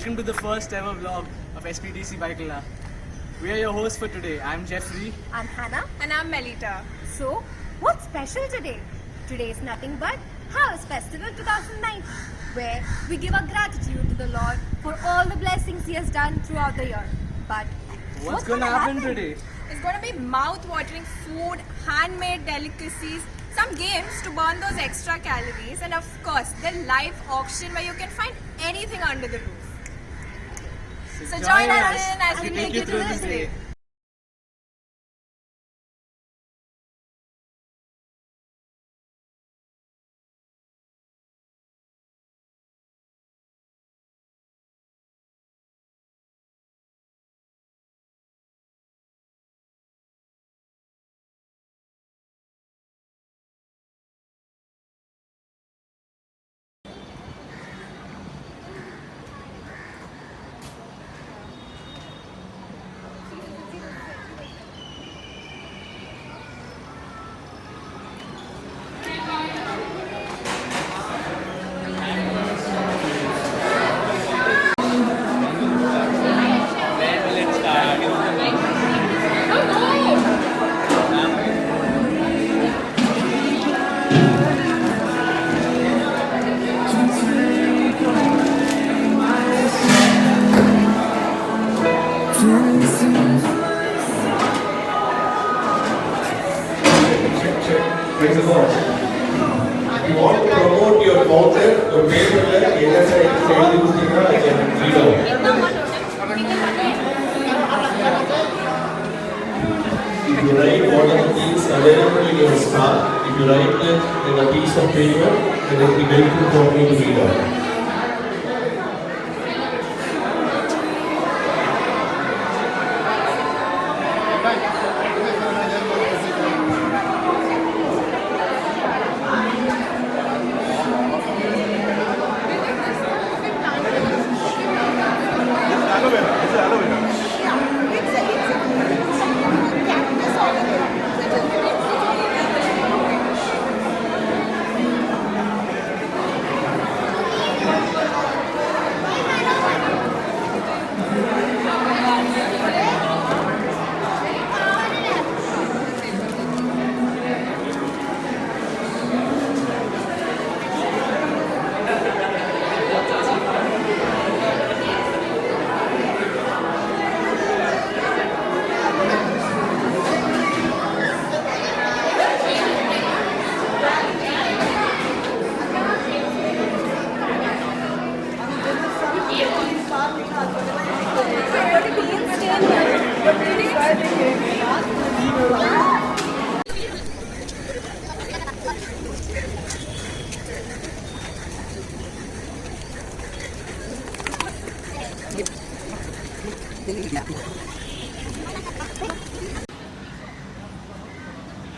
welcome to the first ever vlog of SPDC Baikala. We are your hosts for today. I'm Jeffrey. I'm Hannah. And I'm Melita. So, what's special today? Today is nothing but House Festival 2019, where we give our gratitude to the Lord for all the blessings He has done throughout the year. But What's gonna happen today? It's going to be mouth-watering food, handmade delicacies, some games to burn those extra calories, and of course, the live auction where you can find anything under the roof. So join us in as we take you through this day. Praise the Lord. If you want to promote your content, your paper, either side read out. If you write what are the things available in your stall, if you write that in a piece of paper, then it will be very good for me to read out.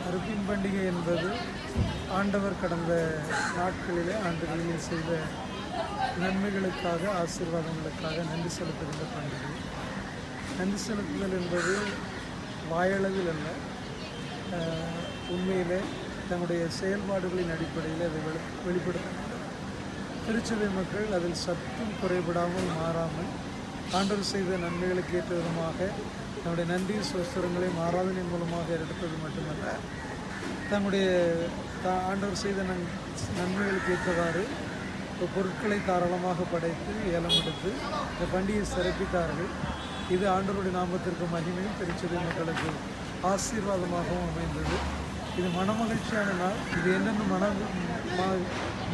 அறுப்பின் பண்டிகை என்பது ஆண்டவர் கடந்த நாட்களிலே ஆண்டுகளிலே செய்த நன்மைகளுக்காக ஆசீர்வாதங்களுக்காக நன்றி செலுத்துகின்ற பண்டிகை. நன்றி செலுத்துதல் என்பது வாயளவில் அல்ல, உண்மையிலே தன்னுடைய செயல்பாடுகளின் அடிப்படையில் அதை வெளிப்படுத்த வேண்டும். திருச்சபை மக்கள் அதில் சற்றும் குறைபடாமல் மாறாமல் ஆண்டவர் செய்த நன்மைகளுக்கு ஏற்ற விதமாக தன்னுடைய நன்றி சுஸ்திரங்களை ஆராதனை மூலமாக எடுத்தது மட்டுமல்ல, தன்னுடைய ஆண்டவர் செய்த நன்மைகளுக்கு ஏற்றவாறு பொருட்களை தாராளமாக படைத்து ஏலம் எடுத்து இந்த பண்டிகையை சிறப்பித்தார்கள். இது ஆண்டவருடைய நாமத்திற்கு மகிமையும் திருச்சபை மக்களுக்கு ஆசீர்வாதமாகவும் அமைந்தது. இது மனமகிழ்ச்சியான நாள். இது என்னென்ன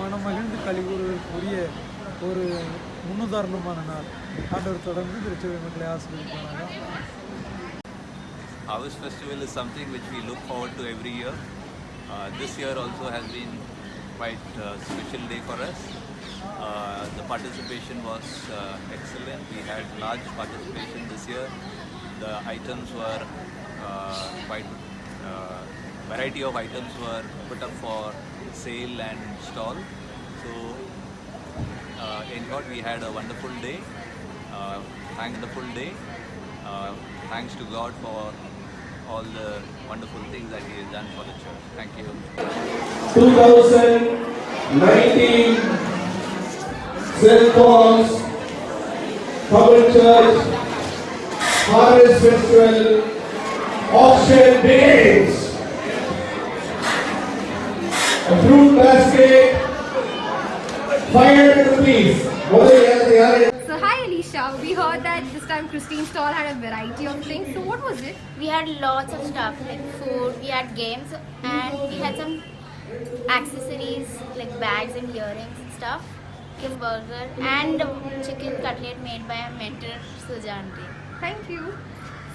மனமகிழ்ந்து கழிவுறுவதற்குரிய ஒரு முன்னுதாரணமான நாள். ஆண்டவர் தொடர்ந்து திருச்சபை மக்களை ஆசீர்வதிப்பார்கள். House Festival is something which we look forward to every year. This year also has been quite a special day for us. The participation was excellent. We had large participation this year. The items were quite variety of items were put up for sale and stall. So in short, we had a wonderful day, thankful day. Thanks to God for all the wonderful things that He has done for the church. Thank you. 2019 St. Paul's Church Harvest Festival auction begins. A fruit basket, 500 rupees. So hi Alicia, we heard that this time Christine's stall had a variety of things. So what was it? We had lots of stuff like food, we had games, and we had some accessories like bags and earrings and stuff. A burger and chicken cutlet made by our mentor Sujanti. Thank you.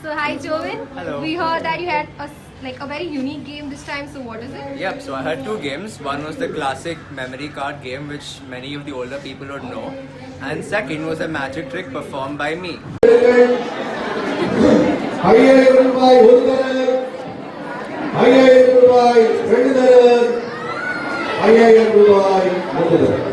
So hi Joven. Hello. We heard that you had a very unique game this time. So what is it? Yep, so I had two games. One was the classic memory card game, which many of the older people would know. And second was a magic trick performed by me. 5000 ரூபாய் ஒரு தரர், 5000 ரூபாய் ரெண்டு தரர், 5000 ரூபாய் மூன்று தரர்.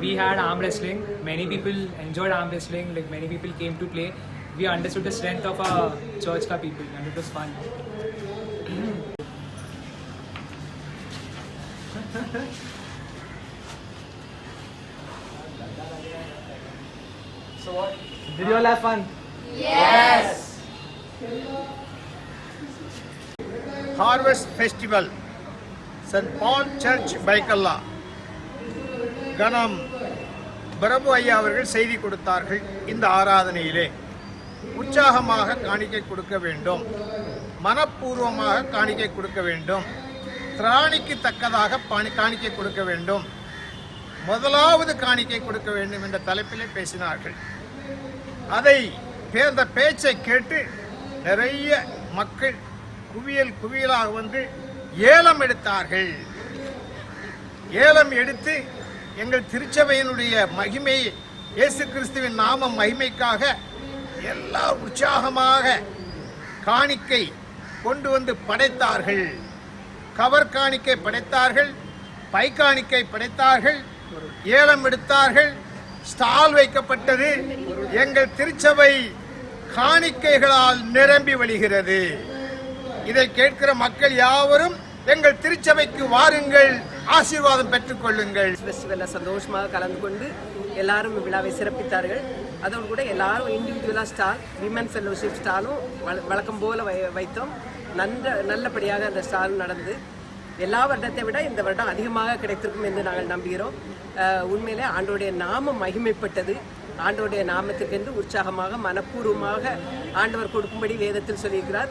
We had arm wrestling. Many people enjoyed arm wrestling. Like many people came to play. We understood the strength of our church ka people, and it was fun. So what? Did you all have fun? Harvest Festival, St. Paul Church, Baikalla. கணம் பிரபு ஐயா அவர்கள் செய்தி கொடுத்தார்கள். இந்த ஆராதனையிலே உற்சாகமாக காணிக்கை கொடுக்க வேண்டும், மனப்பூர்வமாக காணிக்கை கொடுக்க வேண்டும், திராணிக்கு தக்கதாக காணிக்கை கொடுக்க வேண்டும், முதலாவது காணிக்கை கொடுக்க வேண்டும் என்ற தலைப்பிலே பேசினார்கள். அந்த பேச்சை கேட்டு நிறைய மக்கள் குவியலாக வந்து ஏலம் எடுத்தார்கள். ஏலம் எடுத்து எங்கள் திருச்சபையினுடைய மகிமை, இயேசு கிறிஸ்துவின் நாம மகிமைக்காக எல்லா உற்சாகமாக காணிக்கை கொண்டு வந்து படைத்தார்கள். கவர் காணிக்கை படைத்தார்கள், பை காணிக்கை படைத்தார்கள், ஏலம் எடுத்தார்கள், ஸ்டால் வைக்கப்பட்டது. எங்கள் திருச்சபை காணிக்கைகளால் நிரம்பி வழிகிறது. இதை கேட்கிற மக்கள் யாவரும் எங்கள் திருச்சபைக்கு வாருங்கள், ஆசீர்வாதம் பெற்றுக்கொள்ளுங்கள். ஃபெஸ்டிவலில் சந்தோஷமாக கலந்து கொண்டு எல்லாரும் விழாவை சிறப்பித்தார்கள். அதோடு கூட எல்லாரும் இண்டிவிஜுவலாக ஸ்டால், விமன் ஃபெல்லோஷிப் ஸ்டாலும் வழக்கம் போல வைத்தோம். நல்லபடியாக அந்த ஸ்டால் நடந்து எல்லா வருடத்தை விட இந்த வருடம் அதிகமாக கிடைத்திருக்கும் என்று நாங்கள் நம்புகிறோம். உண்மையிலே ஆண்டோடைய நாமம் மகிமைப்பட்டது. ஆண்டோடைய நாமத்திற்கென்று உற்சாகமாக மனப்பூர்வமாக ஆண்டவர் கொடுக்கும்படி வேதத்தில் சொல்லியிருக்கிறார்.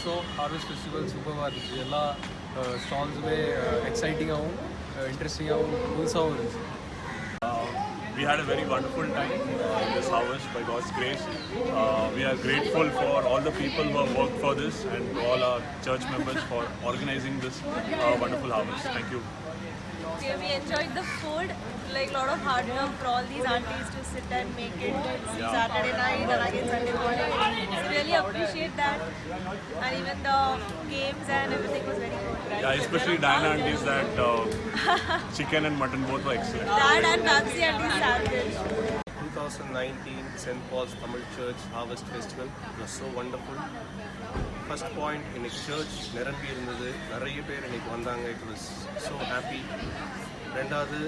ಸೊ ಹಾರ್ವೆಸ್ಟ್ ಫೆಸ್ಟಿವಲ್ ಸೂಪರ್ವಾಗಿತ್ತು. ಎಲ್ಲ ಸ್ಟಾಲ್ಸ್ ಎಕ್ಸೈಟಿಂಗ್ ಅವು, ಇಂಟ್ರೆಸ್ಟಿಂಗ್ ಅವು, ಉತ್ಸಾಹ. We had a very wonderful time in this harvest by God's grace. We are grateful for all the people who have worked for this and all our church members for organizing this wonderful harvest. Thank you. Okay, we enjoyed the food, like a lot of hard work for all these aunties to sit and make it Saturday night and again Sunday morning. Really appreciate that, and even the games and everything was very good. Yeah, especially Diana aunties, that chicken and mutton both were excellent. That and Nancy aunties sandwich. 2019 St. Paul's Tamil Church Harvest Festival was so wonderful. First point, இன்னைக்கு search நிரம்பி இருந்தது, நிறைய பேர் இன்னைக்கு வந்தாங்க. It was so happy. ரெண்டாவது,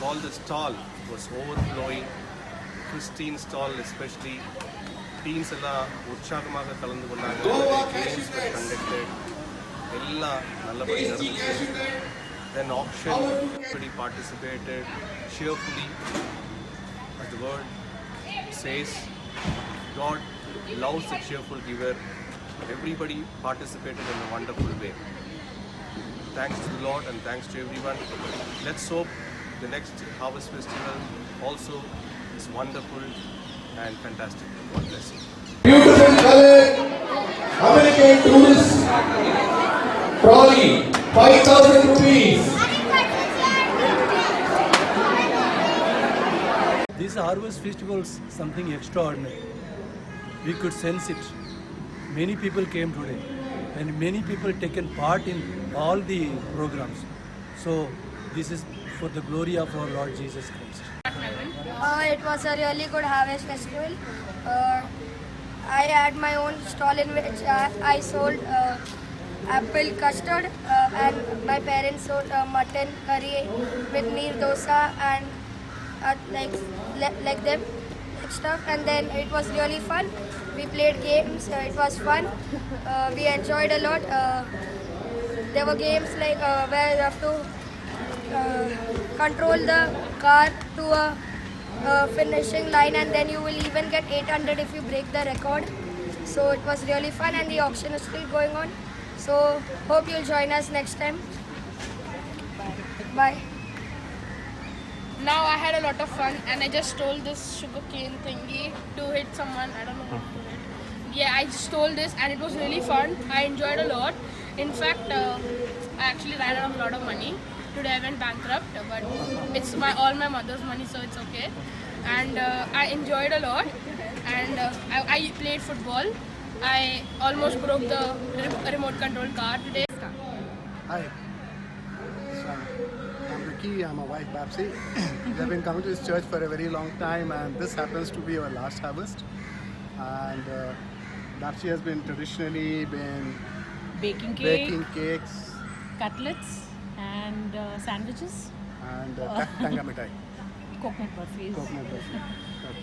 all the stall was overflowing. Christine stall especially, teens எல்லாம் உற்சாகமாக கலந்து கொண்டாங்க. Games were conducted. எல்லாம் நல்லபடி நடந்துச்சு. Then auction, everybody participated cheerfully. As the word says, God loves a cheerful giver. Everybody participated in a wonderful way. Thanks to the Lord and thanks to everyone. Let's hope the next Harvest Festival also is wonderful and fantastic. God bless you. Beautiful colored American tourist trolley, 5,000 rupees. This Harvest Festival is something extraordinary. We could sense it. Many people came today and many people taken part in all the programs. So this is for the glory of our Lord Jesus Christ. It was a really good Harvest Festival. I had my own stall in which I sold apple custard and my parents sold mutton curry with neer dosa and like them stuff, and then it was really fun. We played games, it was fun. We enjoyed a lot. There were games like where you have to control the car to a finishing line, and then you will even get 800 if you break the record. So it was really fun, and the auction is still going on. So hope you'll join us next time. Bye. Now I had a lot of fun and I just stole this sugarcane thingy to hit someone. I don't know what to hit. Yeah, I stole this and it was really fun. I enjoyed a lot. In fact, I actually ran out of a lot of money. Today I went bankrupt, but it's all my mother's money, so it's okay. And I enjoyed a lot. And I played football. I almost broke the remote control car today. Hi. I'm Ricky, I'm a wife Babsi. We have been coming to this church for a very long time, and this happens to be our last harvest. And Babsi has been traditionally baking cakes, cutlets and sandwiches and tanga mithai. Coconut burfis. Okay.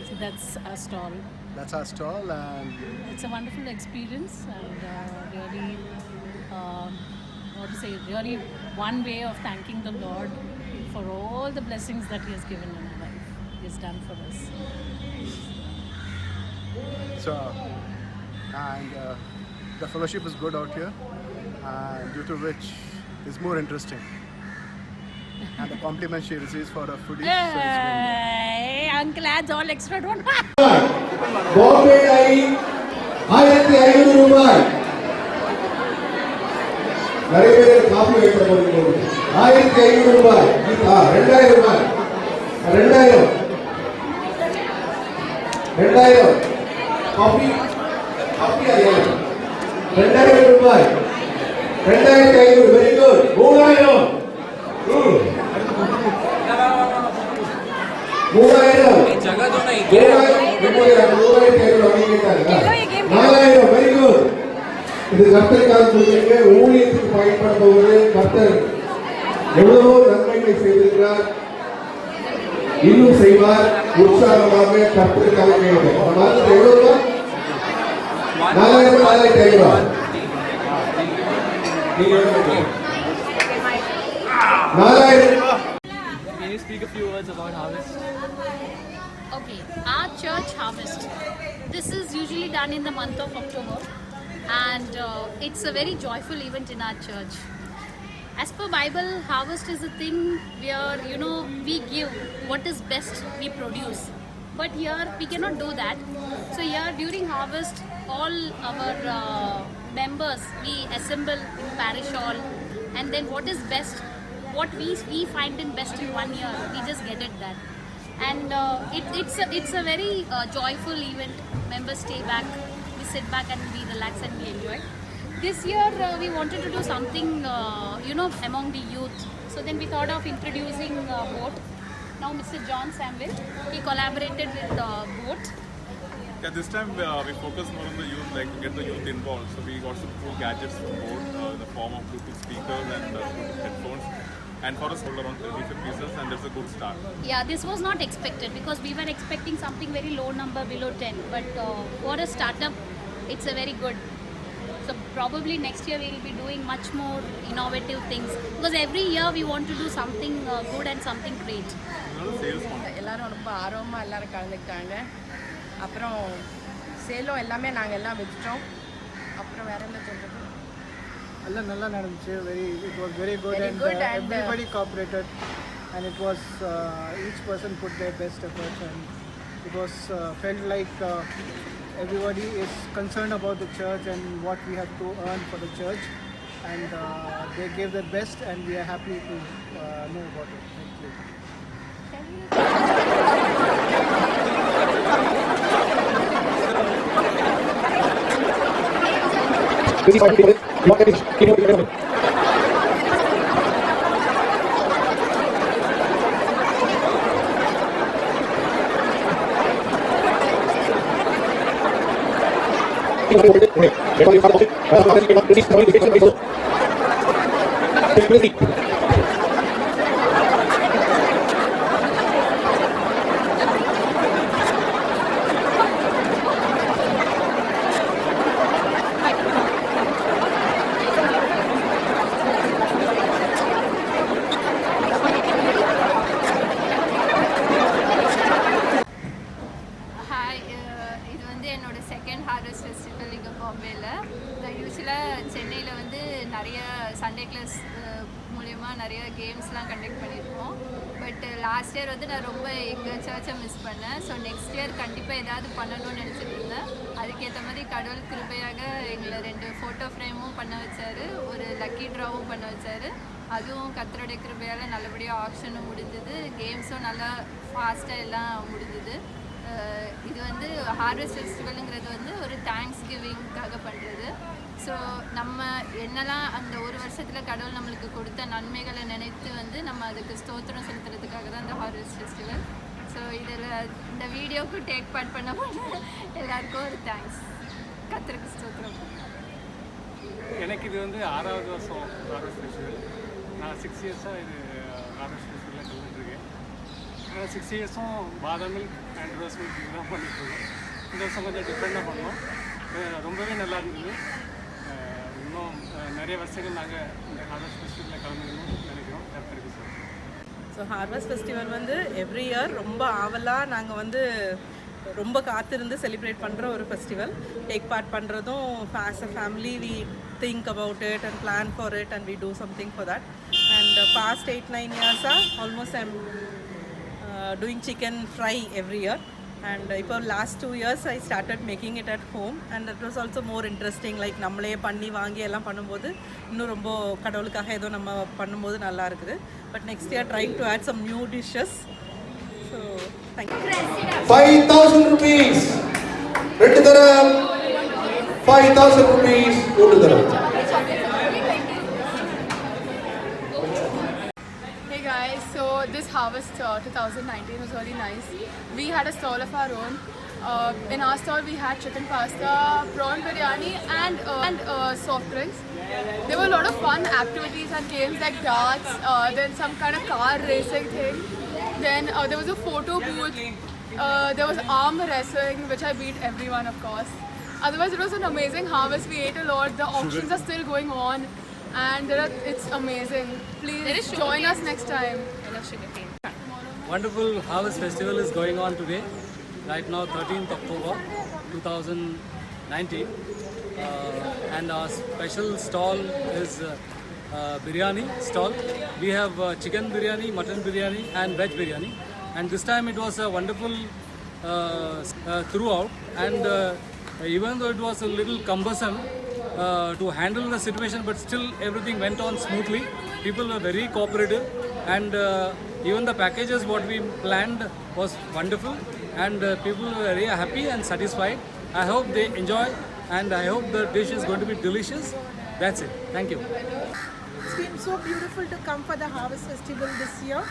So that's our stall. That's our stall, and It's a wonderful experience and really really one way of thanking the Lord for all the blessings that He has given in our life. He has done for us. so and the fellowship is good out here, and due to which it's more interesting. And the compliment she receives for her foodie. Hey, uncle adds all extra don't. Bombay dye, 1500 ரூபாய். நிறைய பேர் coffee வைக்கிற போது 1500 ரூபாய். 2000 ரூபாய். 2000 coffee ஐயா 2000 ரூபாய். 2500 very good. 3000 जगह तो नहीं 4000 வெரி குட். இது கர்த்தருக்காக சொல்லுங்க. ஊழியத்துக்கு பயன்படுத்துவது கர்த்தர் எவ்வளவோ நன்மைகளை செய்திருக்கிறார், இன்னும் செய்வார். உற்சாகமாக கர்த்தருக்காக கேளுங்க. மாதத்துக்கு எவ்வளவு ரூபாய்? 4500. நீங்க எவ்வளவு? 4000. Can you speak a few words about Harvest? Okay, our church harvest. This is usually done in the month of October, and it's a very joyful event in our church. As per Bible, harvest is a thing where we give what is best, we produce. But here we cannot do that. So here during harvest, all our members we assemble in parish hall, and then what is best, what we find in best in 1 year, we just get it that. And it's a very joyful event. Members stay back, we sit back and we relax and we enjoy. This year we wanted to do something among the youth. So then we thought of introducing boat. Now Mr. John Samuel, he collaborated with boat. Yeah, this time we focused more on the youth, like to get the youth involved. So we got some cool gadgets for both in the form of Bluetooth speakers and Bluetooth headphones. And for us, sold around 35 pieces, and it's a good start. Yeah, this was not expected because we were expecting something very low number, below 10. But for a startup, it's a very good. So probably next year we will be doing much more innovative things because every year we want to do something good and something great. எல்லாரும் ரொம்ப ஆர்வமாக எல்லாரும் கலந்துக்கிட்டாங்க. அப்புறம் சேலம் எல்லாமே நாங்கள் எல்லாம் வச்சுட்டோம். அப்புறம் வேற என்ன சொல்கிறது? எல்லாம் நல்லா நடந்துச்சு. It was very good and everybody cooperated and it was each person put their best effort and it was felt like everybody is concerned about the church and what we have to earn for the church and they gave their best and we are happy to know about it. Thank you. Hi இது வந்து என்னோட second harvest festival இங்கே பாம்பேயில். நான் யூஸ்வலாக சென்னையில் வந்து நிறைய சண்டே கிளாஸ் மூலயமா நிறைய கேம்ஸ்லாம் கண்டக்ட் பண்ணியிருக்கோம். பட் லாஸ்ட் இயர் வந்து நான் ரொம்ப எங்கள் சர்ச்சை மிஸ் பண்ணேன். ஸோ நெக்ஸ்ட் இயர் கண்டிப்பாக ஏதாவது பண்ணணும்னு நினச்சிட்டு இருந்தேன். அதுக்கேற்ற மாதிரி கடவுள் கிருபையாக எங்களை 2 ஃபோட்டோ ஃப்ரேமும் பண்ண வச்சார், ஒரு லக்கி ட்ராவும் பண்ண வச்சார். அதுவும் கர்த்தருடைய கிருபையால் நல்லபடியாக ஆப்ஷனும் முடிஞ்சுது, கேம்ஸும் நல்லா ஃபாஸ்ட்டாக எல்லாம் முடிஞ்சுது. இது வந்து ஹார்வெஸ்ட் ஃபெஸ்டிவலுங்கிறது வந்து ஒரு தேங்க்ஸ் கிவிங்காக பண்ணுறது. ஸோ நம்ம என்னெல்லாம் அந்த ஒரு வருஷத்தில் கடவுள் நம்மளுக்கு கொடுத்த நன்மைகளை நினைத்து வந்து நம்ம அதுக்கு ஸ்தோத்திரம் செலுத்துறதுக்காக தான் இந்த ஹார்வெஸ்ட் ஃபெஸ்டிவல். ஸோ இதில் இந்த வீடியோவுக்கு டேக் பார்ட் பண்ண எல்லாருக்கும் ஒரு தேங்க்ஸ். கர்த்தருக்கு ஸ்தோத்திரம். எனக்கு இது வந்து 6வது வருஷம் ஹார்வெஸ்ட் ஃபெஸ்டிவல். நான் 6 இயர்ஸாக இது ஹார்வெஸ்ட் ஃபெஸ்டிவலில் கலந்துட்டுருக்கேன். 6 இயர்ஸும் பாதாம் மில்க் அண்ட் ரோஸ் மில்க் இதுதான் பண்ணிட்டுருக்கோம். இந்த வருஷம் கொஞ்சம் டிஃப்ரெண்ட்டாக பண்ணோம். ரொம்பவே நல்லா இருந்தது. இன்னும் நிறைய வருஷங்கள் நாங்கள் இந்த ஹார்வெஸ்ட் ஃபெஸ்டிவலில் கலந்துக்கணும்னு நினைக்கிறோம். கர்த்தருக்கு சார். ஸோ ஹார்வெஸ்ட் ஃபெஸ்டிவல் வந்து எவ்ரி இயர் ரொம்ப ஆவலாக நாங்கள் வந்து ரொம்ப காத்திருந்து செலிப்ரேட் பண்ணுற ஒரு ஃபெஸ்டிவல். டேக் பார்ட் பண்ணுறதும் as a family we think about it and plan for it and we do something for that. And past 8-9 இயர்ஸாக almost I'm doing chicken fry every year and இப்போ last 2 years I started making it at home and that was also more interesting. like நம்மளே பண்ணி வாங்கி எல்லாம் பண்ணும்போது இன்னும் ரொம்ப கடவுளுக்காக ஏதோ நம்ம பண்ணும்போது நல்லா இருக்குது. But next year trying to add some new dishes. So thank you. 5,000 rupees. 2 தரம் 5,000 rupees 1 தரம். Hey guys, so this harvest 2019 was really nice. We had a stall of our own. In our stall we had chicken pasta, prawn biryani and soft drinks. There were a lot of fun activities and games like darts, then some kind of car racing thing. Then there was a photo booth. There was arm wrestling, which I beat everyone, of course. Otherwise, it was an amazing harvest. We ate a lot. The auctions are still going on. And it's amazing. Please join us next time. Wonderful harvest festival is going on today. Right now 13th October 2019 and our special stall is biryani stall. We have chicken biryani, mutton biryani and veg biryani, and this time it was a wonderful throughout and even though it was a little cumbersome to handle the situation, but still everything went on smoothly. People were very cooperative and even the packages what we planned was wonderful and people were very happy and satisfied. I hope they enjoy and I hope the dish is going to be delicious. That's it. Thank you. It's been so beautiful to come for the Harvest Festival this year.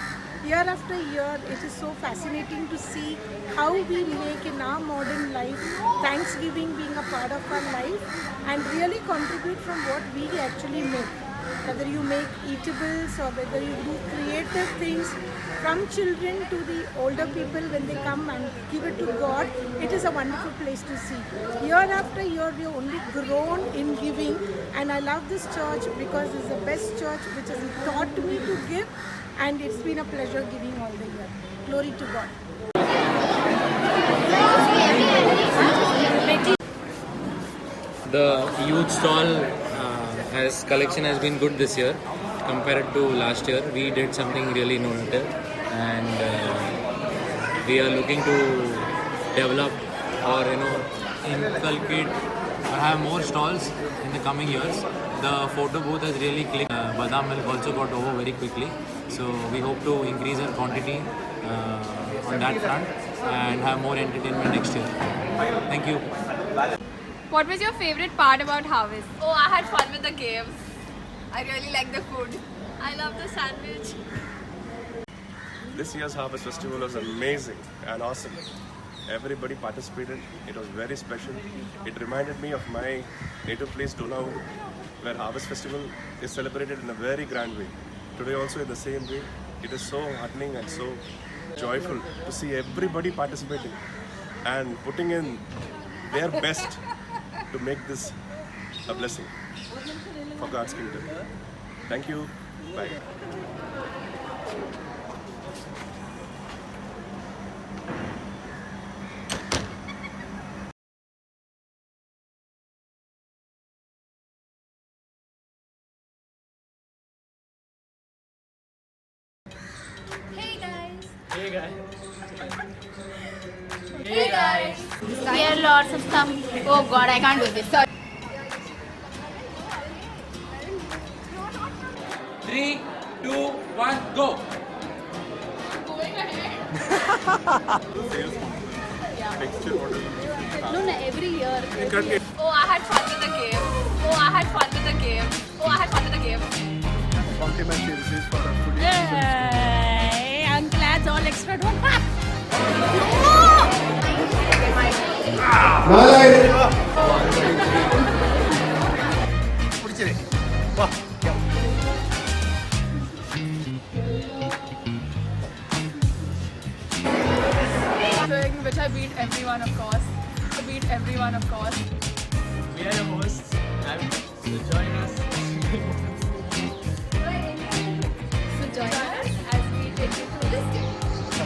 Year after year, it is so fascinating to see how we make in our modern life Thanksgiving being a part of our life and really contribute from what we actually make. Whether you make eatables or whether you do creative things, from children to the older people when they come and give it to God, it is a wonderful place to see. Year after year, we have only grown in giving, and I love this church because it's the best church which has taught me to give, and it's been a pleasure giving all the year. Glory to God. The youth stall as collection has been good this year compared to last year. We did something really innovative, and we are looking to develop or inculcate or have more stalls in the coming years. The photo booth has really clicked. Badam milk also got over very quickly, so we hope to increase our quantity on that front and have more entertainment next year. Thank you. What was your favorite part about Harvest? Oh, I had fun with the games. I really like the food. I love the sandwich. This year's Harvest Festival was amazing and awesome. Everybody participated. It was very special. It reminded me of my native place, Donau, where Harvest Festival is celebrated in a very grand way. Today also in the same way. It is so heartening and so joyful to see everybody participating and putting in their best to make this a blessing for God's kingdom. Thank you. Bye. Hey guys. Hey guys. Here are lots of stuff. Oh god, I can't do this. Sorry. 3, 2, 1, go! No, every year. Oh, I had fun with the game. Oh, I had fun with the game. Oh, I had fun with the game. Complimentary receipts for the food. Hey, Uncle adds all extra. Don't பிடிச்சிரு வா Thing which I beat everyone, of course. I beat everyone, of course. We are your hosts, and join us